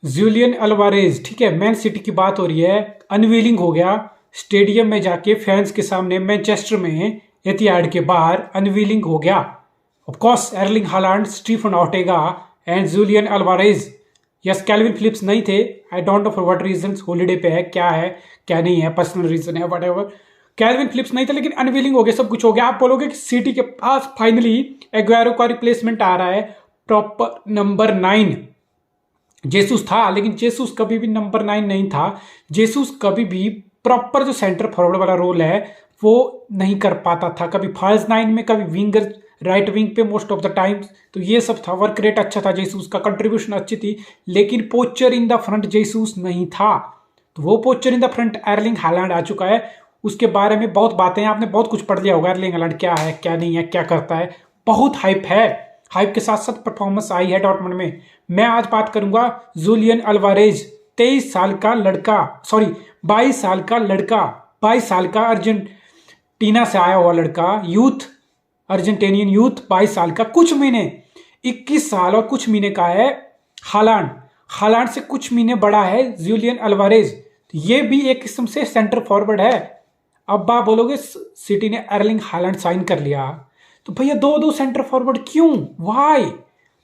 Julian Alvarez, ठीक है, man city की बात हो रही है, अनवीलिंग हो गया स्टेडियम में जाके फैंस के सामने मैनचेस्टर में एतिहाद के बाहर अनवीलिंग हो गया। Of course Erling Haaland, Stefan Ortega and Julian Alvarez. Yes, Kalvin Phillips नहीं थे। I don't know for what reason, holiday पे है क्या नहीं है, पर्सनल रीजन है, वट एवर। कैल्विन फिलिप्स नहीं था लेकिन अनवीलिंग हो गया, सब कुछ हो गया। आप बोलोगे कि सिटी के पास फाइनली एग्वायरो का रिप्लेसमेंट आ रहा है, प्रॉपर नंबर 9 जेसूस था, लेकिन जेसूस कभी भी नंबर 9 नहीं था। जेसूस कभी भी प्रॉपर जो सेंटर फॉरवर्ड वाला रोल है वो नहीं कर पाता था, कभी फॉल्स 9 में, कभी विंगर राइट विंग पे मोस्ट ऑफ द टाइम्स। तो ये सब था, वर्क रेट अच्छा था जेसूस का, कंट्रीब्यूशन अच्छी थी, लेकिन poacher in the front Jesus नहीं था। तो वो poacher in the front Erling Haaland आ चुका है। उसके बारे में बहुत बातें हैं, आपने बहुत कुछ पढ़ लिया होगा, एर्लिंग हालैंड क्या है, क्या नहीं है, क्या करता है, बहुत हाइप है। हाइप के साथ साथ परफॉर्मेंस आई है डॉर्टमुंड में। मैं आज बात करूंगा जूलियन अल्वारेज, 23 साल का लड़का, सॉरी 22 साल का लड़का, 22 साल का अर्जेंटीना से आया हुआ लड़का, यूथ, अर्जेंटीनियन यूथ, 22 साल का, कुछ महीने 21 साल और कुछ महीने का है हालैंड। हालैंड से कुछ महीने बड़ा है जूलियन अल्वारेज। तो ये भी एक किस्म से सेंटर फॉरवर्ड है। अब आप बोलोगे सिटी ने एर्लिंग हालैंड साइन कर लिया, तो भैया दो दो सेंटर फॉरवर्ड क्यों, वाई?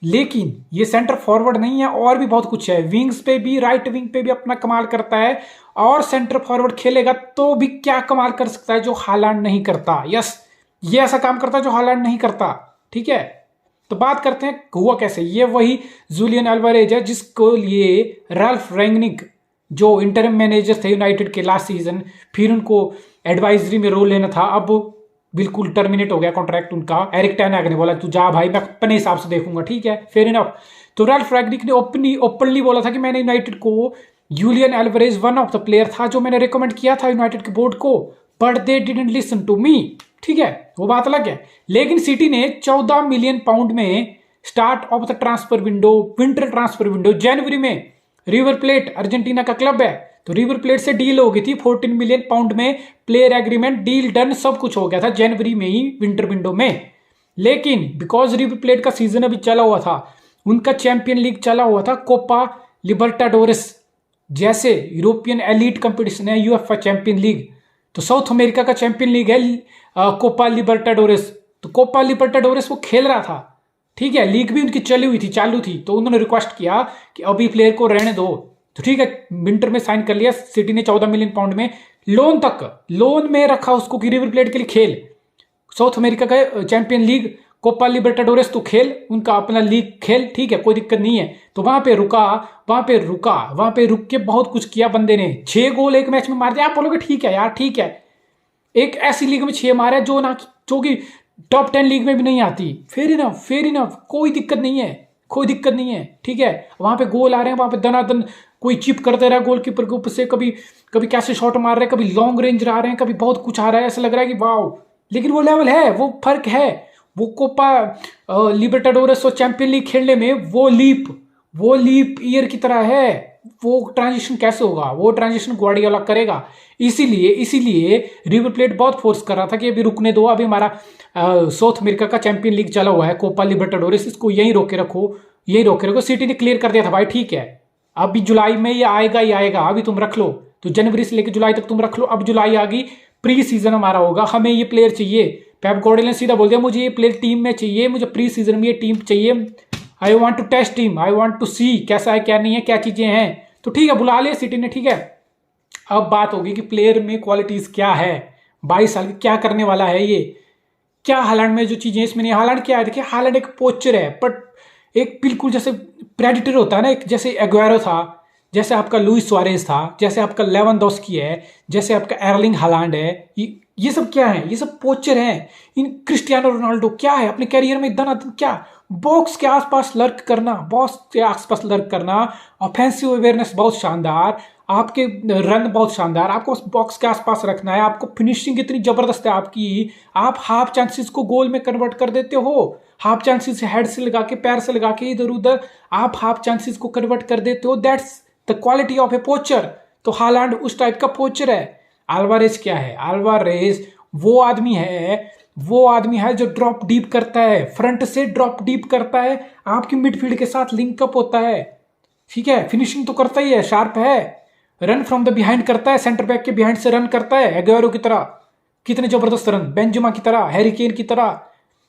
लेकिन ये सेंटर फॉरवर्ड नहीं है, और भी बहुत कुछ है। विंग्स पे भी, राइट विंग पे भी अपना कमाल करता है, और सेंटर फॉरवर्ड खेलेगा तो भी क्या कमाल कर सकता है जो हालैंड नहीं करता। यस, ये ऐसा काम करता है जो हालैंड नहीं करता, ठीक है। तो बात करते हैं हुआ कैसे। ये वही जूलियन अल्वारेज है जिसको लिए राल्फ रैंगनिक, जो इंटरिम मैनेजर थे यूनाइटेड के लास्ट सीजन, फिर उनको एडवाइजरी में रोल लेना था, अब बिल्कुल टर्मिनेट हो गया कॉन्ट्रैक्ट उनका। एरिक टेन हैग ने बोला तू जा भाई, मैं अपने हिसाब से देखूंगा, ठीक है, फेयर इनफ। तो राल्फ रैंगनिक ने ओपनली बोला था कि मैंने यूनाइटेड को, Julian Alvarez one of the player था जो मैंने रिकमेंड किया था यूनाइटेड के बोर्ड को, but they didn't listen to me, ठीक है, वो बात अलग है। लेकिन सिटी ने 14 मिलियन पाउंड में start of the transfer window, winter transfer window जनवरी में, रिवर प्लेट अर्जेंटीना का क्लब है, तो रिवर प्लेट से डील हो गई थी 14 मिलियन पाउंड में, प्लेयर एग्रीमेंट, डील डन, सब कुछ हो गया था जनवरी में ही, विंटर विंडो में। लेकिन बिकॉज रिवर प्लेट का सीजन अभी चला हुआ था, उनका चैंपियन लीग चला हुआ था, कोपा लिबर्टाडोरेस जैसे यूरोपियन एलीट कंपटीशन है, यूएफए चैंपियन लीग, तो साउथ अमेरिका का चैंपियन लीग है कोपा लिबर्टाडोरेस। तो कोपा लिबर्टाडोरेस वो खेल रहा था, ठीक है, लीग भी उनकी चली हुई थी, चालू थी, तो उन्होंने रिक्वेस्ट किया कि अभी प्लेयर को रहने दो, तो ठीक है, विंटर में साइन कर लिया। सिटी ने 14 मिलियन पाउंड में लोन तक, लोन में रखा उसको कि रिवर प्लेट के लिए खेल, साउथ अमेरिका का चैंपियन लीग कोपा लिबर्टाडोरेस तो खेल, उनका अपना लीग खेल, ठीक है, कोई दिक्कत नहीं है। तो वहां पे रुक के बहुत कुछ किया बंदे ने, 6 गोल एक मैच में मार दिया। आप बोलोगे ठीक है यार, ठीक है, एक ऐसी लीग में 6 मारे जो कि टॉप 10 लीग में भी नहीं आती, फेयर इनफ, कोई दिक्कत नहीं है, ठीक है। वहां पे गोल आ रहे हैं, वहां पे दनादन कोई चिप करते रहा गोलकीपर के ऊपर से, कभी कभी कैसे शॉट मार रहे हैं, कभी लॉन्ग रेंज आ रहे हैं, कभी बहुत कुछ आ रहा है, ऐसा लग रहा है कि वाओ। लेकिन वो लेवल है, वो फर्क है, वो कोपा लिबर्टाडोरेस और चैंपियन लीग खेलने में वो लीप ईयर की तरह है। वो ट्रांजिशन कैसे होगा, वो ट्रांजिशन ग्वार्डियोला करेगा। इसीलिए रिवर प्लेट बहुत फोर्स कर रहा था कि अभी रुकने दो, अभी हमारा साउथ अमेरिका का चैंपियन लीग चला हुआ है, कोपा लिबर्टाडोरेस, इसको यहीं रोके रखो। सिटी ने क्लियर कर दिया था भाई, ठीक है, अभी जुलाई में ये आएगा ही आएगा, अभी तुम रख लो, तो जनवरी से लेकर जुलाई तक तुम रख लो। अब जुलाई आ गई, प्री सीजन हमारा होगा, हमें ये प्लेयर चाहिए। पेप गार्डियोला ने सीधा बोल दिया मुझे ये प्लेयर टीम में चाहिए, मुझे प्री सीजन में ये टीम चाहिए, I want to test team, I want to see कैसा है क्या नहीं है, क्या चीजें हैं। तो ठीक है, बुला लिया सिटी ने, ठीक है। अब बात होगी कि प्लेयर में क्वालिटीज क्या है, 22 साल की क्या करने वाला है ये, क्या हालैंड में जो चीजें इसमें नहीं। हालैंड क्या है, देखिए हालैंड एक पोचर है, बट एक बिल्कुल जैसे प्रेडिटर होता है ना, एक जैसे एग्वायरो था, जैसे आपका लुइस सुआरेज था, जैसे आपका लेवेंडोस्की है, जैसे आपका एर्लिंग हालैंड है, ये सब क्या है, ये सब पोचर हैं। इन क्रिस्टियानो रोनाल्डो क्या है अपने कैरियर में, इतना क्या बॉक्स के आसपास लर्क करना, ऑफेंसिव अवेयरनेस बहुत शानदार, आपके रन बहुत शानदार, आपको बॉक्स के आसपास रखना है, आपको फिनिशिंग इतनी जबरदस्त है आपकी, आप हाफ चांसेस को गोल में कन्वर्ट कर देते हो, हाफ चांसेस हेड से लगा के, पैर से लगा के, इधर उधर आप हाफ चांसेस को कन्वर्ट कर देते हो। दैट्स द क्वालिटी ऑफ ए पोचर। तो हालैंड उस टाइप का पोचर है। अल्वारेज क्या है, अल्वारेज वो आदमी है जो ड्रॉप डीप करता है, फ्रंट से ड्रॉप डीप करता है, आपकी मिडफील्ड के साथ लिंकअप होता है, ठीक है, फिनिशिंग तो करता ही है, शार्प है, रन फ्रॉम द बिहाइंड करता है, सेंटर बैक के बिहाइंड से रन करता है, एगुएरो की तरह, कितने जबरदस्त रन, बेंजुमा की तरह, हैरी केन की तरह,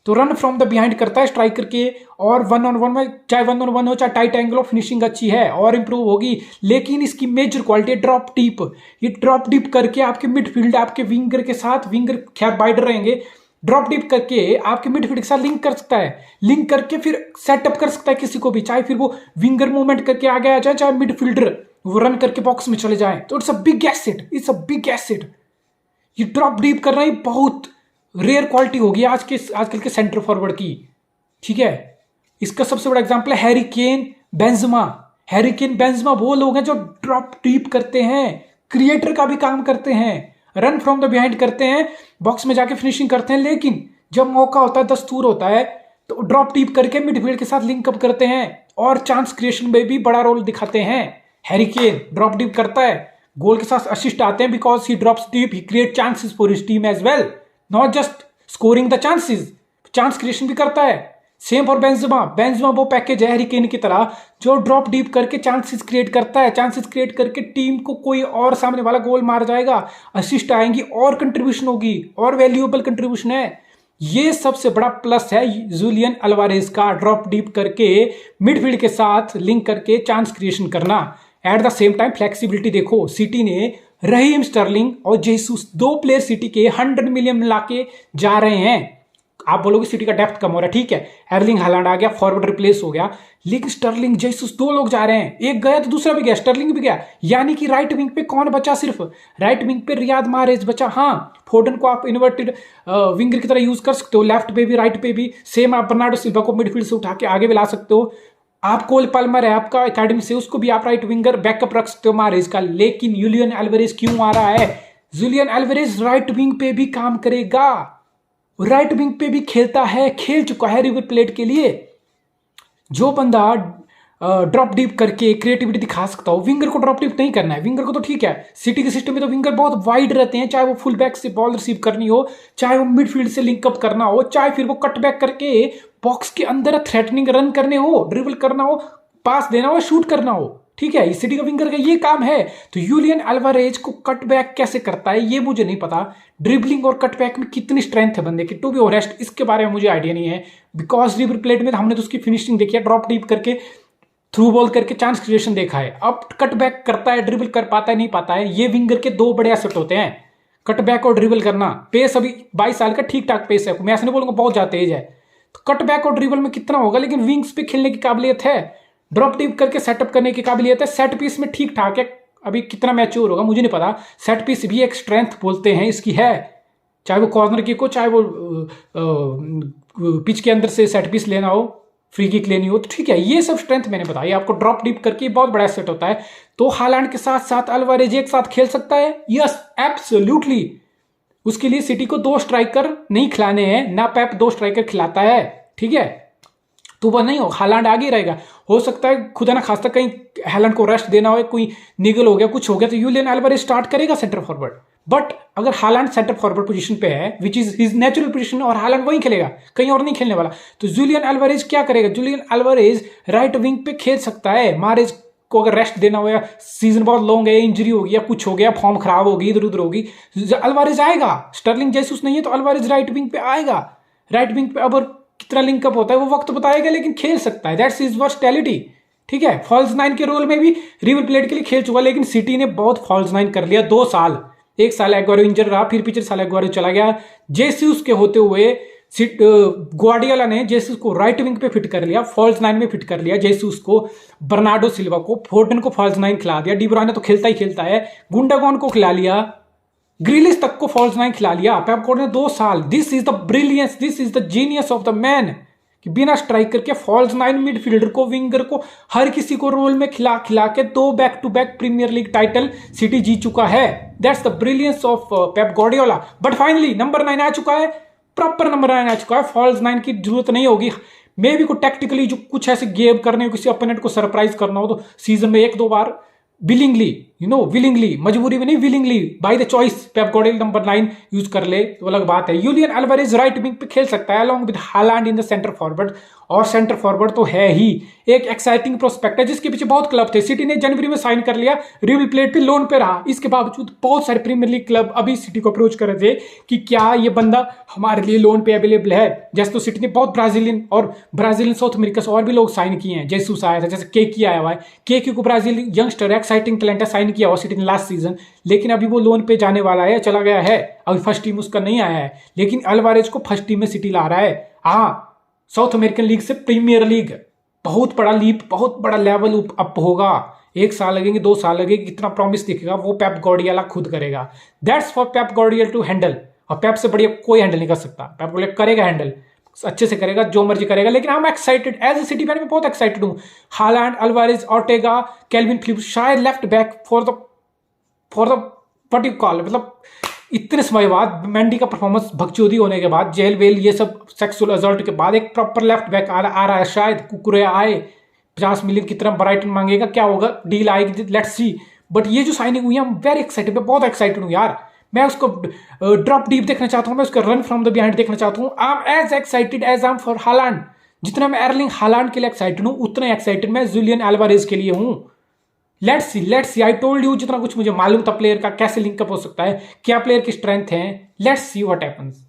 तो रन फ्रॉम द बिहाइंड करता है स्ट्राइकर के, और 1-on-1 में, चाहे 1-on-1 हो चाहे टाइट एंगल हो, फिनिशिंग अच्छी है और इंप्रूव होगी। लेकिन इसकी मेजर क्वालिटी है ड्रॉप डीप। ये ड्रॉप डीप करके आपके मिडफील्ड, आपके विंगर के साथ, विंगर खैर बाइडर रहेंगे, ड्रॉप डीप करके आपके मिडफील्ड के साथ लिंक कर सकता है, लिंक करके फिर सेटअप कर सकता है किसी को भी, चाहे फिर वो विंगर मूवमेंट करके आगे आ जाए, चाहे मिडफील्डर वो रन करके बॉक्स में चले जाए। तो it's a big asset, it's a big asset. ये ड्रॉप डीप करना ही बहुत रेयर क्वालिटी होगी आजकल के सेंटर फॉरवर्ड की, ठीक है। इसका सबसे बड़ा एग्जांपल है हैरी केन, बेंजेमा। हैरी केन, बेंजेमा वो लोग हैं जो ड्रॉप डीप करते हैं, क्रिएटर का भी काम करते हैं, रन फ्रॉम द बिहाइंड करते हैं, बॉक्स में जाके फिनिशिंग करते हैं। लेकिन जब मौका होता है, दस्तूर होता है, तो ड्रॉप डीप करके मिडफील्ड के साथ लिंक अप करते हैं और चांस क्रिएशन में भी बड़ा रोल दिखाते हैं। हैरी केन ड्रॉप डीप करता है, गोल के साथ असिस्ट आते हैं, because he drops deep, he create chances for his team as well, not just scoring the chances, chance creation भी करता है। Same for Benzema. बेंजेमा वो पैकेज है हैरी केन की तरह जो ड्रॉप डीप करके चांसेस क्रिएट करता है, चांसेस क्रिएट करके टीम को कोई और सामने वाला गोल मार जाएगा, असिस्ट आएंगी और कंट्रीब्यूशन होगी, और वैल्यूएबल कंट्रीब्यूशन है। ये सबसे बड़ा प्लस है जूलियन अल्वारेज का, ड्रॉप डीप करके मिडफील्ड के साथ लिंक करके चांस क्रिएशन करना। At the same time flexibility देखो, सिटी ने रहीम स्टर्लिंग और जेसूस, दो प्लेयर सिटी के 100 मिलियन मिला के जा रहे हैं। आप बोलोगे सिटी का डेप्थ कम हो रहा है, ठीक है, एर्लिंग हालैंड आ गया, फॉरवर्ड रिप्लेस हो गया, लेकिन स्टर्लिंग जेसूस दो लोग जा रहे हैं, एक गया तो दूसरा भी गया, स्टर्लिंग भी गया। यानी कि राइट विंग पे कौन बचा? सिर्फ राइट विंग पे रियाद माहरेज बचा। हाँ, फोर्डन को आप इन्वर्टेड विंगर की तरह यूज कर सकते हो, लेफ्ट पे भी राइट पे भी। सेम आप बर्नार्डो सिल्वा को मिडफील्ड से उठा के आगे भी ला सकते हो। आप कोल पाल्मर है आपका एकेडमी से, उसको भी आप राइट विंगर बैकअप रख सकते हो माहरेज का। लेकिन यूलियन एल्वारेज क्यों आ रहा है? जूलियन एल्वारेज राइट विंग पे भी काम करेगा, राइट विंग पे भी खेलता है, खेल चुका है रिवर प्लेट के लिए। जो बंदा ड्रॉप डीप करके क्रिएटिविटी दिखा सकता हो, विंगर को ड्रॉप डीप नहीं करना है। विंगर को तो ठीक है, सिटी के सिस्टम में तो विंगर बहुत वाइड रहते हैं, चाहे वो फुल बैक से बॉल रिसीव करनी हो, चाहे वो मिडफील्ड से लिंकअप करना हो, चाहे फिर वो कट बैक करके बॉक्स के अंदर थ्रेटनिंग रन करने हो, ड्रिबल करना हो, पास देना हो, शूट करना हो, ठीक है। सिटी का विंगर का ये काम है। तो यूलियन अल्वारेज को कट बैक कैसे करता है ये मुझे नहीं पता, ड्रिबलिंग और कट बैक में कितनी स्ट्रेंथ है बंदे की, टू बी ऑनेस्ट इसके बारे में मुझे आइडिया नहीं है। बिकॉज रिवर प्लेट में हमने तो उसकी फिनिशिंग देखी है, ड्रॉप डीप करके थ्रू बॉल करके चांस क्रिएशन देखा है। अब कट बैक करता है, ड्रिबल कर पाता है नहीं पाता है, ये विंगर के दो बड़े एसेट होते हैं, कट बैक और ड्रिबल करना। पेस अभी 22 साल का ठीक ठाक पेस है, मैं ऐसे नहीं बोलूंगा बहुत ज्यादा तेज है। तो कट बैक और ड्रिबल में कितना होगा, लेकिन विंग्स पे खेलने की काबिलियत है, ड्रॉप डीप करके सेटअप करने की काबिलियत है, सेट पीस में ठीक ठाक है। अभी कितना मैच्योर होगा मुझे नहीं पता, सेट पीस भी एक स्ट्रेंथ बोलते हैं इसकी है, चाहे वो कॉर्नर किक हो, चाहे वो पिच के अंदर से सेट पीस लेना हो, फ्री किक लेनी हो, तो ठीक है। ये सब स्ट्रेंथ मैंने बताई आपको, ड्रॉप डीप करके बहुत बड़ा सेट होता है। तो हालैंड के साथ साथ अल्वारेज एक साथ खेल सकता है, यस एब्सोल्युटली। उसके लिए सिटी को 2 स्ट्राइकर नहीं खिलाने हैं, ना पेप 2 स्ट्राइकर खिलाता है, ठीक है। तो वह नहीं हो, हालैंड आगे रहेगा। हो सकता है खुदा ना खास्ता कहीं हालैंड को रेस्ट देना हो, कोई निगल हो गया, कुछ हो गया, तो यूलियन अल्वारेज स्टार्ट करेगा सेंटर फॉरवर्ड। बट अगर हालैंड सेंटर फॉरवर्ड पोजीशन पे है, which is his natural position, और हालैंड वहीं खेलेगा, कहीं और नहीं खेलने वाला, तो जूलियन अल्वारेज क्या करेगा? जूलियन अल्वारेज राइट विंग पे खेल सकता है। माहरेज को अगर रेस्ट देना हो, या सीजन बहुत लॉन्ग है, इंजरी होगी या कुछ हो गया, फॉर्म खराब होगी, इधर उधर होगी, अल्वारेज आएगा। स्टर्लिंग जेसूस नहीं है तो अल्वारेज राइट विंग पे आएगा। राइट विंग पे अब कितना लिंकअप होता है वो वक्त बताएगा, लेकिन खेल सकता है, दैट्स हिज वर्सटैलिटी, ठीक है। फॉल्स 9 के रोल में भी रिवर प्लेट के लिए खेल चुका, लेकिन सिटी ने बहुत फॉल्स 9 कर लिया 2 साल। एक साल एग्वारो इंजर रहा, फिर पिछले साल एग्वारो चला गया। जेसूस के होते हुए ग्वार्डियोला ने जेसूस को राइट विंग पे फिट कर लिया, फॉल्स 9 में फिट कर लिया जेसूस को, बर्नार्डो सिल्वा को, फोर्डन को फॉल्स 9 खिला दिया, डी ब्रुयने तो खेलता ही खेलता है, गुंडागॉन को खिला लिया, ग्रिलिश तक को फॉल्स 9 खिला लिया पेप गार्डियोला ने 2 साल। This is the brilliance, this is the genius of the man, कि बिना स्ट्राइकर के फॉल्स 9 मिडफील्डर को, विंगर को, हर किसी को रोल में खिला खिला के 2 back to back Premier League title City जीत चुका है। That's the brilliance of Pep Guardiola. But finally number 9 आ चुका है, प्रॉपर नंबर 9 आ चुका है, फॉल्स 9 की जरूरत नहीं होगी। मे भी को टैक्टिकली जो कुछ ऐसे गेम करने हो, किसी अपोनेंट को सरप्राइज करना हो, तो सीजन में 1-2 बार बिलिंगली विलिंगली, मजबूरी में नहीं, willingly, by the choice Pep Guardiola number 9 use कर ले तो अलग बात है। यूलियन अल्वारेज राइट विंग पे खेल सकता है along with Holland in the centre forward, और सेंटर फॉरवर्ड तो है ही एक एक्साइटिंग प्रोस्पेक्ट है जिसके पीछे बहुत क्लब थे। सिटी ने जनवरी में साइन कर लिया, रियल प्लेट पे लोन पे रहा, इसके बावजूद बहुत सारे प्रीमियर लीग क्लब अभी सिटी को अप्रोच कर रहे थे कि क्या ये बंदा हमारे लिए लोन पे अवेलेबल है। जैसे तो सिटी ने बहुत ब्राजीलियन साउथ अमेरिका से और भी लोग साइन किए हैं, जेसूस आया था, जैसे केकी आया हुआ है, केकी को ब्राजील यंगस्टर एक्साइटिंग टैलेंट है, साइन किया हुआ सिटी ने लास्ट सीजन, लेकिन अभी वो लोन पे जाने वाला है, चला गया है, अभी फर्स्ट टीम उसका नहीं आया है, लेकिन अल्वारेज को फर्स्ट टीम में सिटी ला रहा है। हाँ, साउथ अमेरिकन लीग से प्रीमियर लीग बहुत बड़ा लीप, बहुत बड़ा लेवल अप होगा। 1 साल लगेंगे, 2 साल लगेंगे, कितना प्रॉमिस दिखेगा वो पेप गार्डियोला खुद करेगा। That's for Pep Guardiola to handle, और पेप से बढ़िया कोई हैंडल नहीं कर सकता। पेप गार्डियोला करेगा हैंडल, अच्छे से करेगा, जो मर्जी करेगा, लेकिन I am excited as a City fan, मैं बहुत एक्साइटेड हूँ। Haaland, Alvarez, Ortega, Kalvin Phillips, शायद left back for the what you call, मतलब इतने समय बाद मेंडी का परफॉर्मेंस भगचोदी होने के बाद, जेल वेल ये सब सेक्सुअल असॉल्ट के बाद एक प्रॉपर लेफ्ट बैक आ रहा है। शायद कुकुरेया आए, 50 मिलियन की तरह ब्राइटन मांगेगा, क्या होगा, डील आएगी, लेट्स सी। बट ये जो साइनिंग हुई है, आई एम वेरी एक्साइटेड, मैं बहुत एक्साइटेड हूँ यार। मैं उसको ड्रॉप डीप देखना चाहता हूँ, मैं उसका रन फ्रॉम द बिहाइंड देखना चाहता हूँ। I am as excited as I am for Haaland. जितना मैं एर्लिंग हालैंड के लिए एक्साइटेड हूँ, उतना एक्साइटेड मैं जूलियन अल्वारेज के लिए हूँ। Let's see, I told you, जितना कुछ मुझे मालूम था प्लेयर का कैसे लिंकअप हो सकता है, क्या प्लेयर की स्ट्रेंथ है, लेट्स सी व्हाट हैपेंस।